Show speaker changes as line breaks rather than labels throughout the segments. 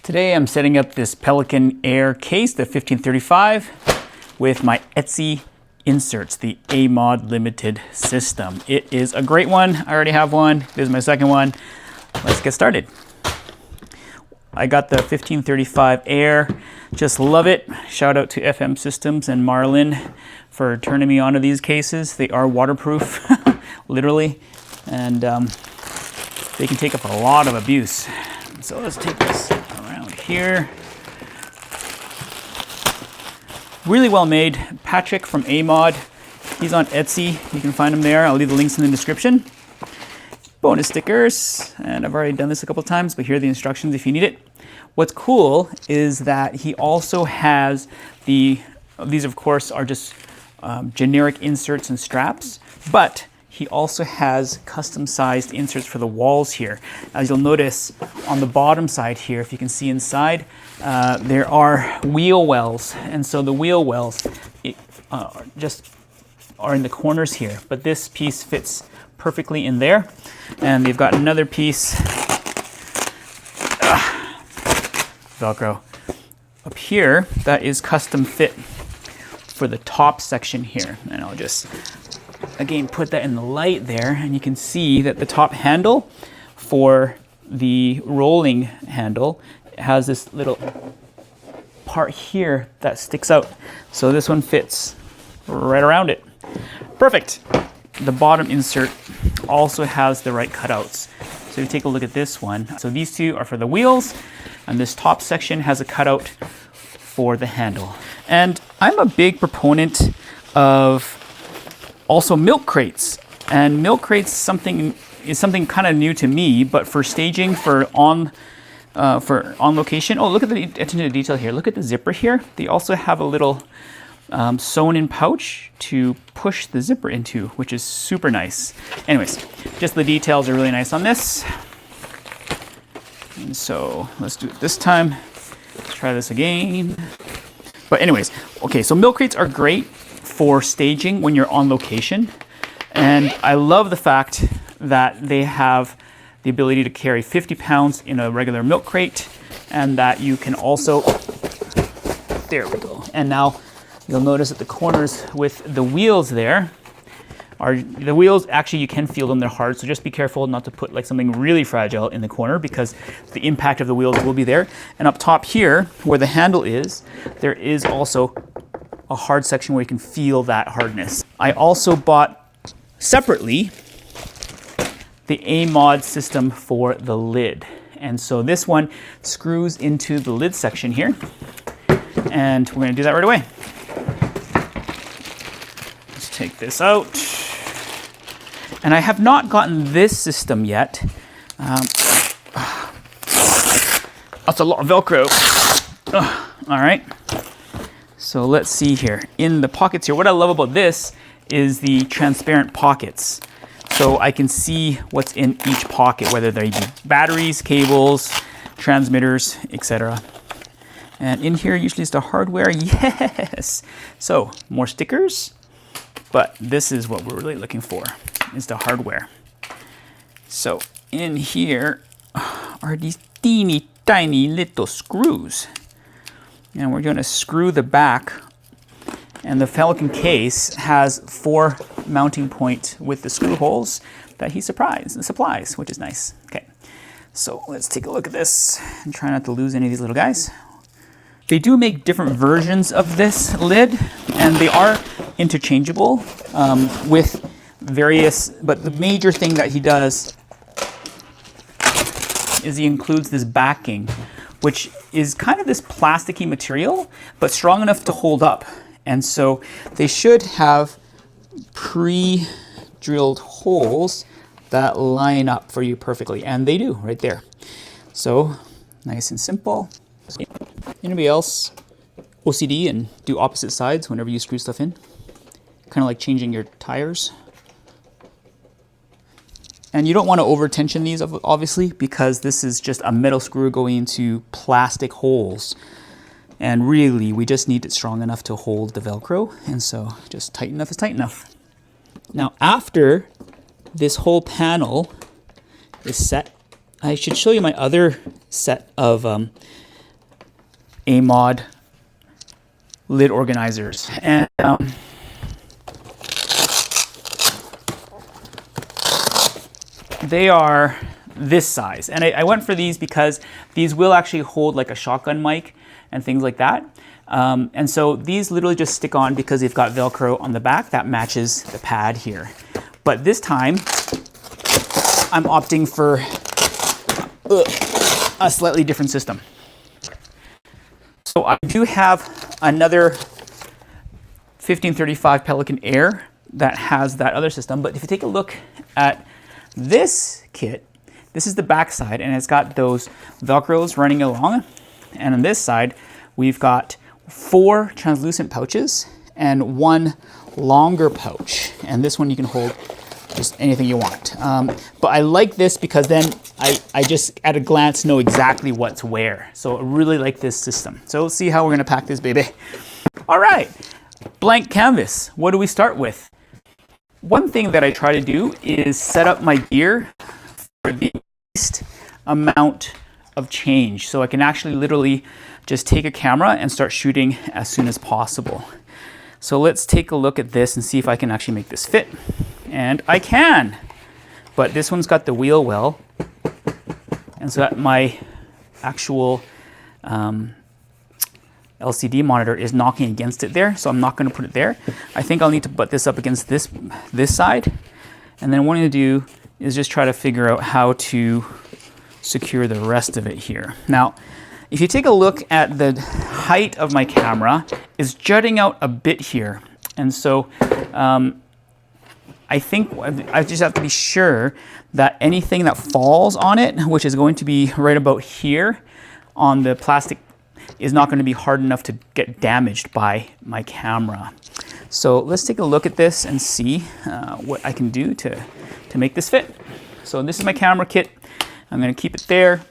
Today I'm setting up this Pelican Air case, the 1535, with my Etsy inserts, the A-MoDe limited system. It is a great one. I already have one. This is my second one. Let's get started. I got the 1535 Air. Just love it. Shout out to FM Systems and Marlin for turning me onto these cases. They are waterproof, literally, and they can take up a lot of abuse. So let's take this around here. Really well made. Patrick from A-MoDe. He's on Etsy. You can find him there. I'll leave the links in the description. Bonus stickers, and I've already done this a couple times, but here are the instructions if you need it. What's cool is that he also has these of course are just generic inserts and straps, but he also has custom sized inserts for the walls here. As you'll notice on the bottom side here, if you can see inside, there are wheel wells. And so the wheel wells just are in the corners here, but this piece fits perfectly in there. And they've got another piece, Velcro, up here that is custom fit for the top section here. And I'll just again put that in the light there, and you can see that the top handle for the rolling handle has this little part here that sticks out. So this one fits right around it. Perfect. The bottom insert also has the right cutouts. So you take a look at this one. So these two are for the wheels, and this top section has a cutout for the handle. And I'm a big proponent of also milk crates, and milk crates is something kind of new to me, but for staging, for on location. Oh, look at the attention to detail here. Look at the zipper here. They also have a little sewn in pouch to push the zipper into, which is super nice. Anyways, just the details are really nice on this. And so let's do it this time. Let's try this again. But anyways, okay, so milk crates are great for staging when you're on location. And I love the fact that they have the ability to carry 50 pounds in a regular milk crate, and that you can also, there we go. And now you'll notice that the corners with the wheels there are, the wheels actually you can feel them, they're hard, so just be careful not to put like something really fragile in the corner because the impact of the wheels will be there. And up top here, where the handle is, there is also a hard section where you can feel that hardness. I also bought separately the A-MoDe system for the lid. And so this one screws into the lid section here. And we're gonna do that right away. Let's take this out. And I have not gotten this system yet. That's a lot of Velcro. All right. So let's see here. In the pockets here, what I love about this is the transparent pockets. So I can see what's in each pocket, whether they be batteries, cables, transmitters, etc. And in here usually is the hardware, yes! So more stickers, but this is what we're really looking for, is the hardware. So in here are these teeny tiny little screws. And we're going to screw the back, and the Pelican case has 4 mounting points with the screw holes that he supplies, which is nice. Okay, so let's take a look at this and try not to lose any of these little guys. They do make different versions of this lid, and they are interchangeable with various, but the major thing that he does is he includes this backing, which is kind of this plasticky material, but strong enough to hold up. And so they should have pre-drilled holes that line up for you perfectly. And they do, right there. So, nice and simple. Anybody else OCD and do opposite sides whenever you screw stuff in? Kind of like changing your tires. And you don't want to over tension these, obviously, because this is just a metal screw going into plastic holes. And really, we just need it strong enough to hold the Velcro. And so just tight enough is tight enough. Now, after this whole panel is set, I should show you my other set of A-MoDe lid organizers. And they are this size. And I went for these because these will actually hold like a shotgun mic and things like that. And so these literally just stick on because they've got Velcro on the back that matches the pad here. But this time, I'm opting for a slightly different system. So I do have another 1535 Pelican Air that has that other system. But if you take a look at this kit, this is the back side, and it's got those Velcros running along. And on this side, we've got 4 translucent pouches and 1 longer pouch. And this one you can hold just anything you want. But I like this because then I just at a glance know exactly what's where. So I really like this system. So let's see how we're gonna pack this baby. All right, blank canvas. What do we start with? One thing that I try to do is set up my gear for the least amount of change. So I can actually literally just take a camera and start shooting as soon as possible. So let's take a look at this and see if I can actually make this fit. And I can, but this one's got the wheel well. And so that my actual LCD monitor is knocking against it there. So I'm not gonna put it there. I think I'll need to butt this up against this side. And then what I'm gonna do is just try to figure out how to secure the rest of it here. Now, if you take a look at the height of my camera, is jutting out a bit here. And so I think I just have to be sure that anything that falls on it, which is going to be right about here on the plastic, is not going to be hard enough to get damaged by my camera. So let's take a look at this and see what I can do to make this fit. So this is my camera kit. I'm going to keep it there.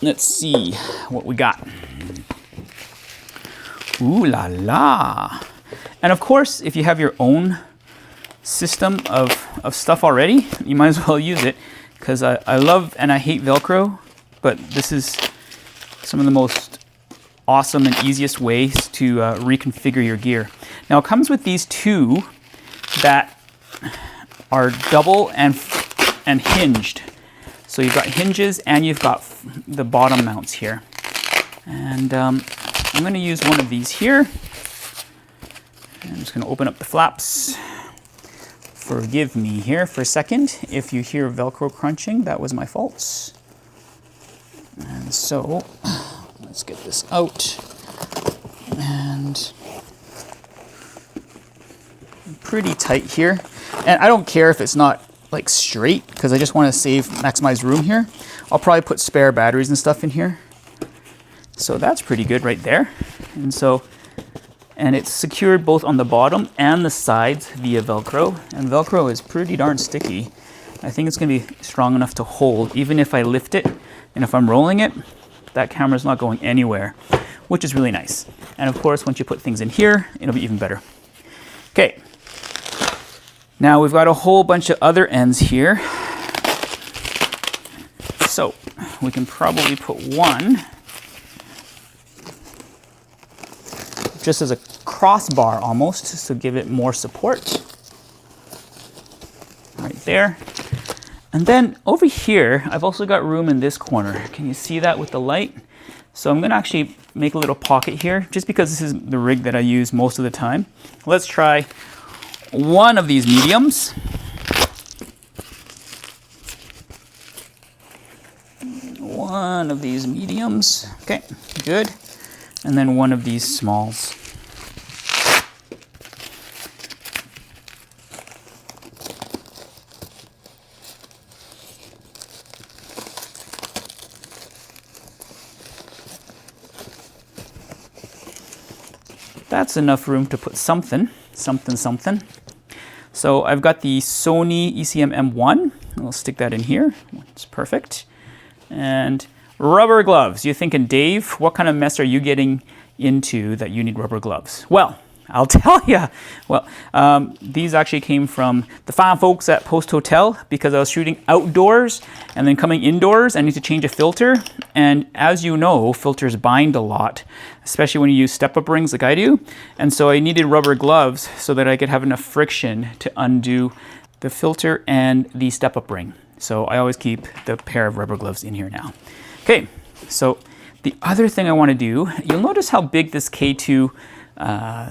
Let's see what we got. Ooh la la. And of course, if you have your own system of stuff already, you might as well use it, because I love and I hate Velcro, but this is some of the most awesome and easiest ways to reconfigure your gear. Now it comes with these 2 that are double and hinged. So you've got hinges and you've got the bottom mounts here. And I'm going to use one of these here. I'm just going to open up the flaps. Forgive me here for a second. If you hear Velcro crunching, that was my fault. And so let's get this out. And pretty tight here. And I don't care if it's not like straight, because I just want to maximize room here. I'll probably put spare batteries and stuff in here. So that's pretty good right there. And it's secured both on the bottom and the sides via Velcro. And Velcro is pretty darn sticky. I think it's going to be strong enough to hold, even if I lift it and if I'm rolling it, that camera's not going anywhere, which is really nice. And of course, once you put things in here, it'll be even better. Okay. Now we've got a whole bunch of other ends here. So we can probably put one just as a crossbar almost, to give it more support. Right there. And then over here, I've also got room in this corner. Can you see that with the light? So I'm gonna actually make a little pocket here, just because this is the rig that I use most of the time. Let's try one of these mediums. One of these mediums. Okay, good. And then one of these smalls. That's enough room to put something. So I've got the Sony ECM-M1. I'll stick that in here. It's perfect. And rubber gloves. You're thinking, Dave, what kind of mess are you getting into that you need rubber gloves? Well, I'll tell you. Well, these actually came from the fine folks at Post Hotel because I was shooting outdoors and then coming indoors. I need to change a filter. And as you know, filters bind a lot, especially when you use step-up rings like I do. And so I needed rubber gloves so that I could have enough friction to undo the filter and the step-up ring. So I always keep the pair of rubber gloves in here now. Okay, so the other thing I want to do, you'll notice how big this K2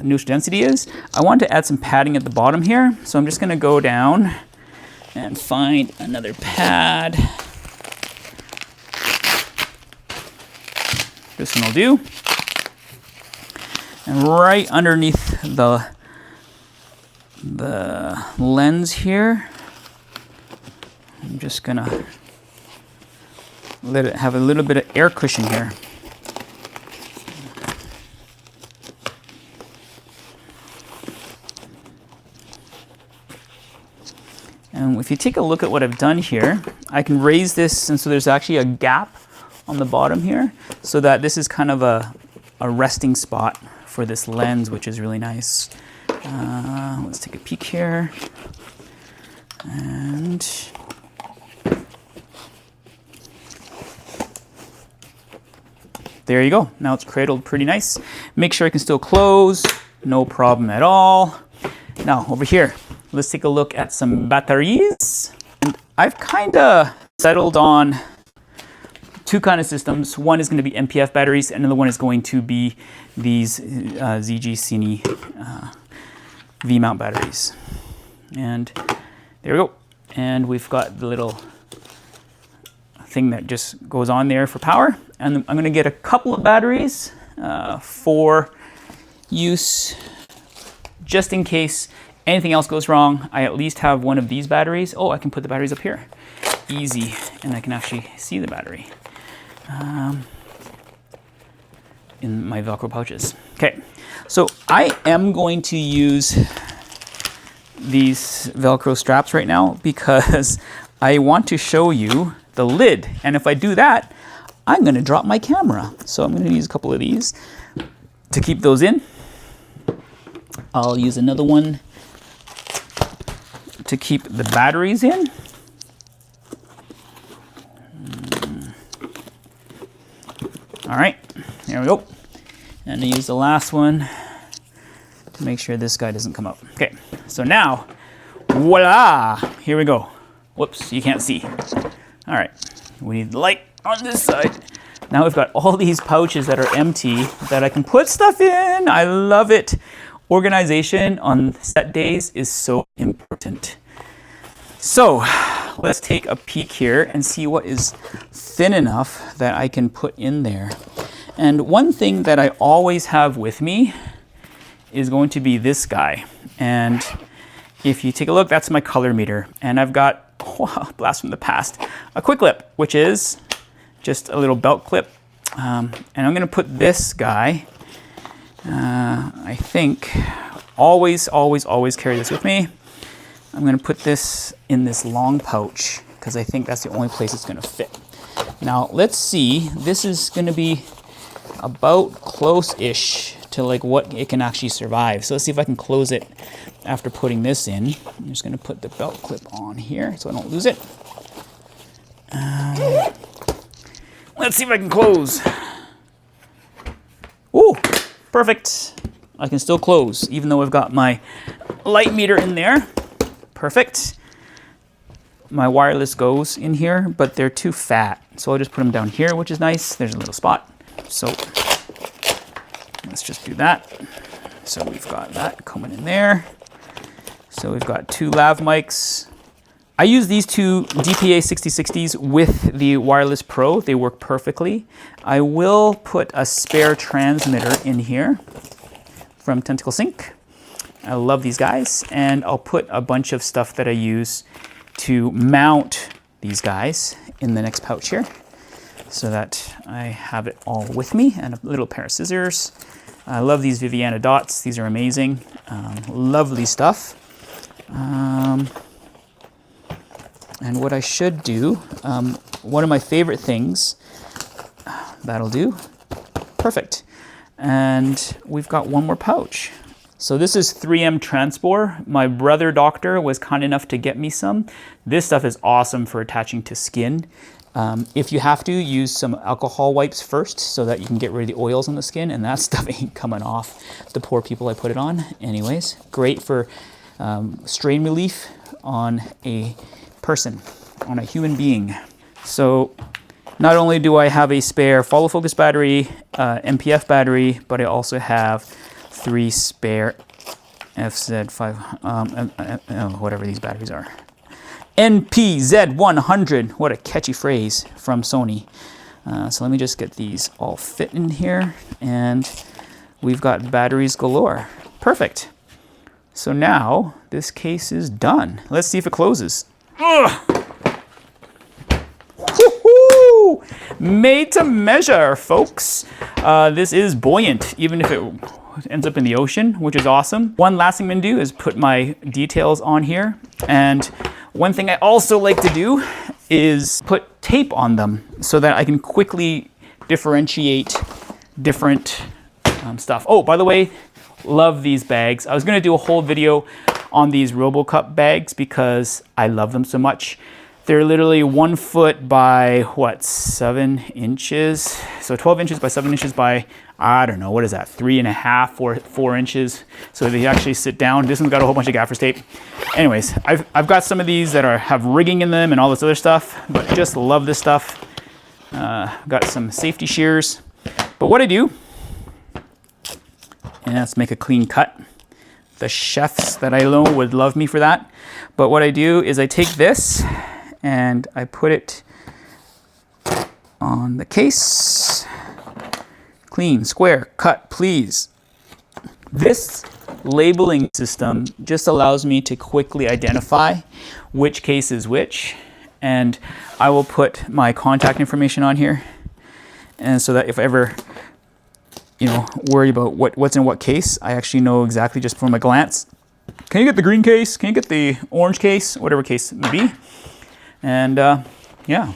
neutral density is. I want to add some padding at the bottom here, so I'm just going to go down and find another pad. This one will do. And right underneath the lens here, I'm just going to let it have a little bit of air cushion here. And if you take a look at what I've done here, I can raise this, and so there's actually a gap on the bottom here, so that this is kind of a resting spot for this lens, which is really nice. Let's take a peek here. And there you go. Now it's cradled pretty nice. Make sure I can still close, no problem at all. Now over here, let's take a look at some batteries. And I've kind of settled on two kind of systems. One is going to be MPF batteries, and another one is going to be these ZG Cine V-mount batteries. And there we go. And we've got the little thing that just goes on there for power. And I'm going to get a couple of batteries for use just in case anything else goes wrong. I at least have one of these batteries. Oh, I can put the batteries up here. Easy. And I can actually see the battery in my Velcro pouches. Okay, so I am going to use these Velcro straps right now because I want to show you the lid. And if I do that, I'm going to drop my camera. So I'm going to use a couple of these to keep those in. I'll use another one to keep the batteries in. All right, there we go. And I use the last one to make sure this guy doesn't come out. Okay, so now, voila, here we go. Whoops, you can't see. All right, we need the light on this side. Now we've got all these pouches that are empty that I can put stuff in. I love it. Organization on set days is so important. So let's take a peek here and see what is thin enough that I can put in there. And one thing that I always have with me is going to be this guy. And if you take a look, that's my color meter. And I've got, oh, blast from the past, a quick clip, which is just a little belt clip. And I'm going to put this guy, I think, always carry this with me. I'm going to put this in this long pouch because I think that's the only place it's going to fit. Now let's see, this is going to be about close-ish to like what it can actually survive. So let's see if I can close it after putting this in. I'm just going to put the belt clip on here so I don't lose it. Let's see if I can close. Ooh, perfect. I can still close even though I've got my light meter in there. Perfect. My wireless goes in here, but they're too fat. So I'll just put them down here, which is nice. There's a little spot. So let's just do that. So we've got that coming in there. So we've got two lav mics. I use these two DPA 6060s with the Wireless Pro. They work perfectly. I will put a spare transmitter in here from Tentacle Sync. I love these guys. And I'll put a bunch of stuff that I use to mount these guys in the next pouch here so that I have it all with me, and a little pair of scissors. I love these Viviana dots. These are amazing. Lovely stuff. And what I should do, one of my favorite things, that'll do. Perfect. And we've got one more pouch. So this is 3M Transport. My brother doctor was kind enough to get me some. This stuff is awesome for attaching to skin. If you have to, use some alcohol wipes first so that you can get rid of the oils on the skin, and that stuff ain't coming off. The poor people I put it on. Anyways, great for strain relief on a person, on a human being. So not only do I have a spare follow focus battery, MPF battery, but I also have 3 spare FZ5, whatever these batteries are. NPZ100, what a catchy phrase from Sony. So let me just get these all fit in here, and we've got batteries galore. Perfect. So now this case is done. Let's see if it closes. Ugh. Woo-hoo! Made to measure, folks. This is buoyant, even if it ends up in the ocean, which is awesome. One last thing I'm gonna do is put my details on here. And one thing I also like to do is put tape on them so that I can quickly differentiate different stuff. Oh, by the way, love these bags. I was gonna do a whole video on these RoboCup bags because I love them so much. They're literally 1 foot by what, 7 inches? So 12 inches by 7 inches by, I don't know, what is that? 3.5, 4 inches. So they actually sit down. This one's got a whole bunch of gaffer's tape. Anyways, I've got some of these that have rigging in them and all this other stuff, but just love this stuff. Got some safety shears. But what I do, and let's make a clean cut. The chefs that I know would love me for that. But what I do is I take this and I put it on the case. Clean, square, cut, please. This labeling system just allows me to quickly identify which case is which, and I will put my contact information on here, and so that if I ever, worry about what's in what case, I actually know exactly just from a glance. Can you get the green case? Can you get the orange case? Whatever case it may be. And yeah,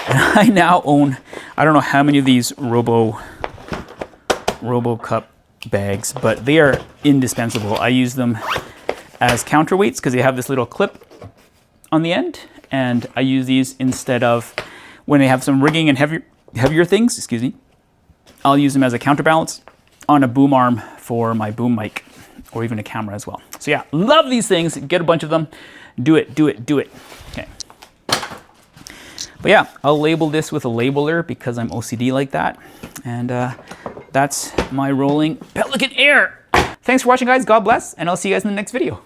and I now own, I don't know how many of these RoboCup bags, but they are indispensable. I use them as counterweights because they have this little clip on the end, and I use these instead of when they have some rigging and heavier things, excuse me, I'll use them as a counterbalance on a boom arm for my boom mic, or even a camera as well. So yeah, love these things. Get a bunch of them. Do it, do it, do it. Okay. But yeah, I'll label this with a labeler because I'm OCD like that. And that's my rolling Pelican Air. Thanks for watching, guys. God bless, and I'll see you guys in the next video.